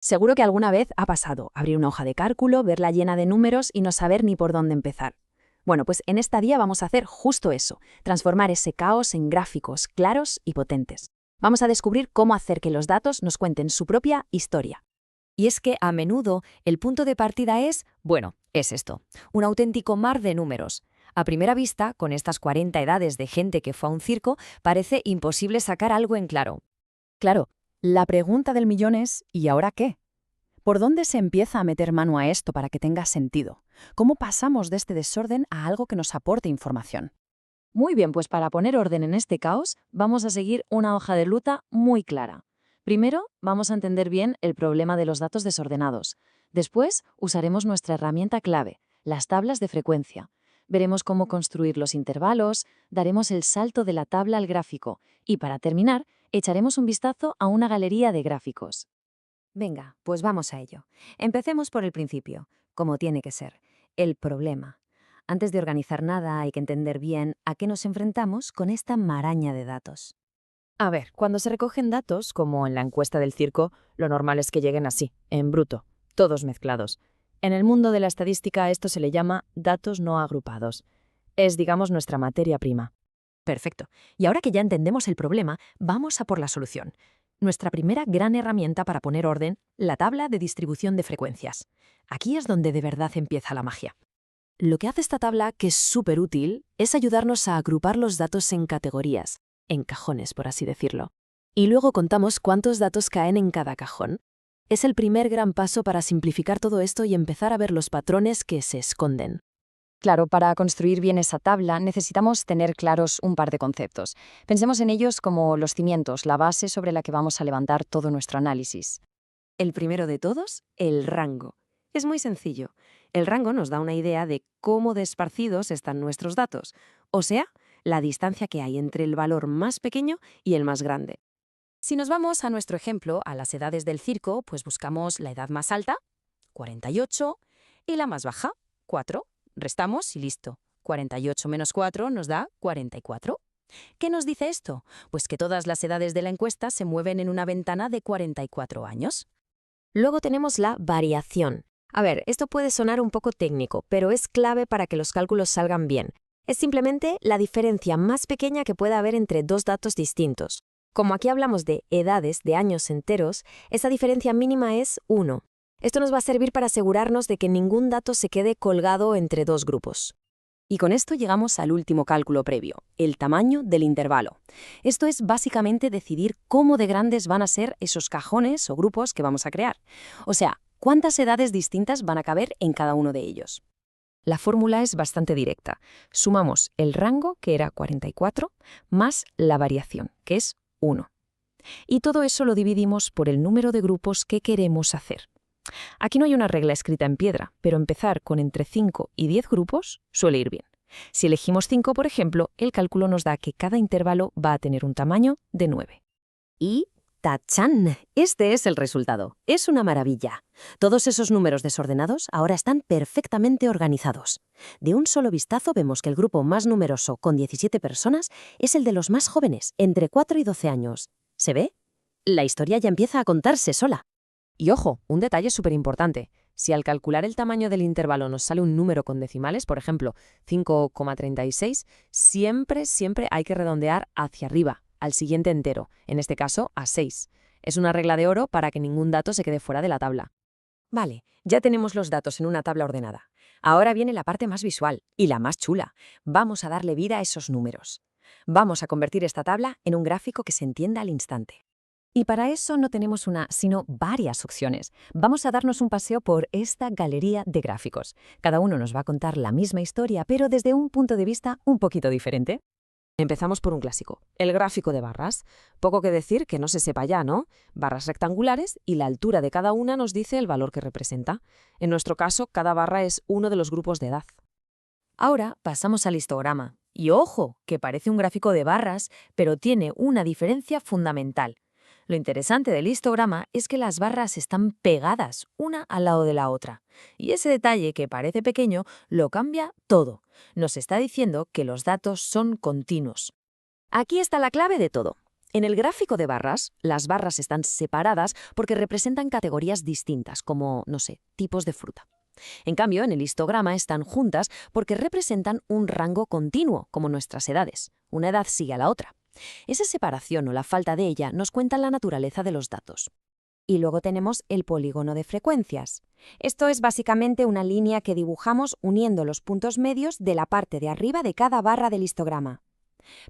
Seguro que alguna vez ha pasado abrir una hoja de cálculo, verla llena de números y no saber ni por dónde empezar. Bueno, pues en esta guía vamos a hacer justo eso, transformar ese caos en gráficos claros y potentes. Vamos a descubrir cómo hacer que los datos nos cuenten su propia historia. Y es que a menudo el punto de partida es esto, un auténtico mar de números. A primera vista, con estas 40 edades de gente que fue a un circo, parece imposible sacar algo en claro. Claro, la pregunta del millón es ¿y ahora qué? ¿Por dónde se empieza a meter mano a esto para que tenga sentido? ¿Cómo pasamos de este desorden a algo que nos aporte información? Muy bien, pues para poner orden en este caos, vamos a seguir una hoja de ruta muy clara. Primero, vamos a entender bien el problema de los datos desordenados. Después, usaremos nuestra herramienta clave, las tablas de frecuencia. Veremos cómo construir los intervalos, daremos el salto de la tabla al gráfico y, para terminar, echaremos un vistazo a una galería de gráficos. Venga, pues vamos a ello. Empecemos por el principio, como tiene que ser, el problema. Antes de organizar nada, hay que entender bien a qué nos enfrentamos con esta maraña de datos. A ver, cuando se recogen datos, como en la encuesta del circo, lo normal es que lleguen así, en bruto, todos mezclados. En el mundo de la estadística a esto se le llama datos no agrupados. Es, digamos, nuestra materia prima. Perfecto. Y ahora que ya entendemos el problema, vamos a por la solución. Nuestra primera gran herramienta para poner orden, la tabla de distribución de frecuencias. Aquí es donde de verdad empieza la magia. Lo que hace esta tabla, que es súper útil, es ayudarnos a agrupar los datos en categorías, en cajones, por así decirlo. Y luego contamos cuántos datos caen en cada cajón. Es el primer gran paso para simplificar todo esto y empezar a ver los patrones que se esconden. Claro, para construir bien esa tabla necesitamos tener claros un par de conceptos. Pensemos en ellos como los cimientos, la base sobre la que vamos a levantar todo nuestro análisis. El primero de todos, el rango. Es muy sencillo. El rango nos da una idea de cómo de esparcidos están nuestros datos, o sea, la distancia que hay entre el valor más pequeño y el más grande. Si nos vamos a nuestro ejemplo, a las edades del circo, pues buscamos la edad más alta, 48, y la más baja, 4. Restamos y listo. 48 menos 4 nos da 44. ¿Qué nos dice esto? Pues que todas las edades de la encuesta se mueven en una ventana de 44 años. Luego tenemos la variación. A ver, esto puede sonar un poco técnico, pero es clave para que los cálculos salgan bien. Es simplemente la diferencia más pequeña que pueda haber entre dos datos distintos. Como aquí hablamos de edades de años enteros, esa diferencia mínima es 1. Esto nos va a servir para asegurarnos de que ningún dato se quede colgado entre dos grupos. Y con esto llegamos al último cálculo previo, el tamaño del intervalo. Esto es básicamente decidir cómo de grandes van a ser esos cajones o grupos que vamos a crear. O sea, cuántas edades distintas van a caber en cada uno de ellos. La fórmula es bastante directa. Sumamos el rango, que era 44, más la variación, que es 1. Y todo eso lo dividimos por el número de grupos que queremos hacer. Aquí no hay una regla escrita en piedra, pero empezar con entre 5 y 10 grupos suele ir bien. Si elegimos 5, por ejemplo, el cálculo nos da que cada intervalo va a tener un tamaño de 9. Y ¡tachán! Este es el resultado. Es una maravilla. Todos esos números desordenados ahora están perfectamente organizados. De un solo vistazo vemos que el grupo más numeroso, con 17 personas, es el de los más jóvenes, entre 4 y 12 años. ¿Se ve? La historia ya empieza a contarse sola. Y ojo, un detalle súper importante. Si al calcular el tamaño del intervalo nos sale un número con decimales, por ejemplo, 5,36, siempre hay que redondear hacia arriba, al siguiente entero, en este caso a 6. Es una regla de oro para que ningún dato se quede fuera de la tabla. Vale, ya tenemos los datos en una tabla ordenada. Ahora viene la parte más visual y la más chula. Vamos a darle vida a esos números. Vamos a convertir esta tabla en un gráfico que se entienda al instante. Y para eso no tenemos una, sino varias opciones. Vamos a darnos un paseo por esta galería de gráficos. Cada uno nos va a contar la misma historia, pero desde un punto de vista un poquito diferente. Empezamos por un clásico, el gráfico de barras. Poco que decir que no se sepa ya, ¿no? Barras rectangulares y la altura de cada una nos dice el valor que representa. En nuestro caso, cada barra es uno de los grupos de edad. Ahora pasamos al histograma. Y ojo, que parece un gráfico de barras, pero tiene una diferencia fundamental. Lo interesante del histograma es que las barras están pegadas una al lado de la otra. Y ese detalle, que parece pequeño, lo cambia todo. Nos está diciendo que los datos son continuos. Aquí está la clave de todo. En el gráfico de barras, las barras están separadas porque representan categorías distintas, como, no sé, tipos de fruta. En cambio, en el histograma están juntas porque representan un rango continuo, como nuestras edades. Una edad sigue a la otra. Esa separación o la falta de ella nos cuenta la naturaleza de los datos. Y luego tenemos el polígono de frecuencias. Esto es básicamente una línea que dibujamos uniendo los puntos medios de la parte de arriba de cada barra del histograma.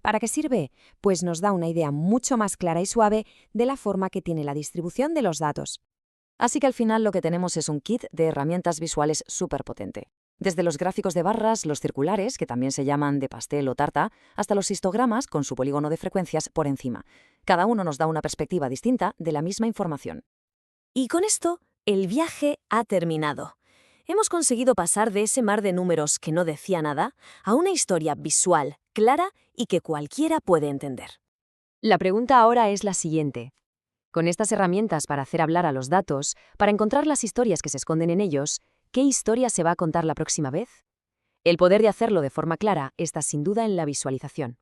¿Para qué sirve? Pues nos da una idea mucho más clara y suave de la forma que tiene la distribución de los datos. Así que al final lo que tenemos es un kit de herramientas visuales súper potente. Desde los gráficos de barras, los circulares, que también se llaman de pastel o tarta, hasta los histogramas con su polígono de frecuencias por encima. Cada uno nos da una perspectiva distinta de la misma información. Y con esto, el viaje ha terminado. Hemos conseguido pasar de ese mar de números que no decía nada a una historia visual, clara y que cualquiera puede entender. La pregunta ahora es la siguiente. Con estas herramientas para hacer hablar a los datos, para encontrar las historias que se esconden en ellos, ¿qué historia se va a contar la próxima vez? El poder de hacerlo de forma clara está sin duda en la visualización.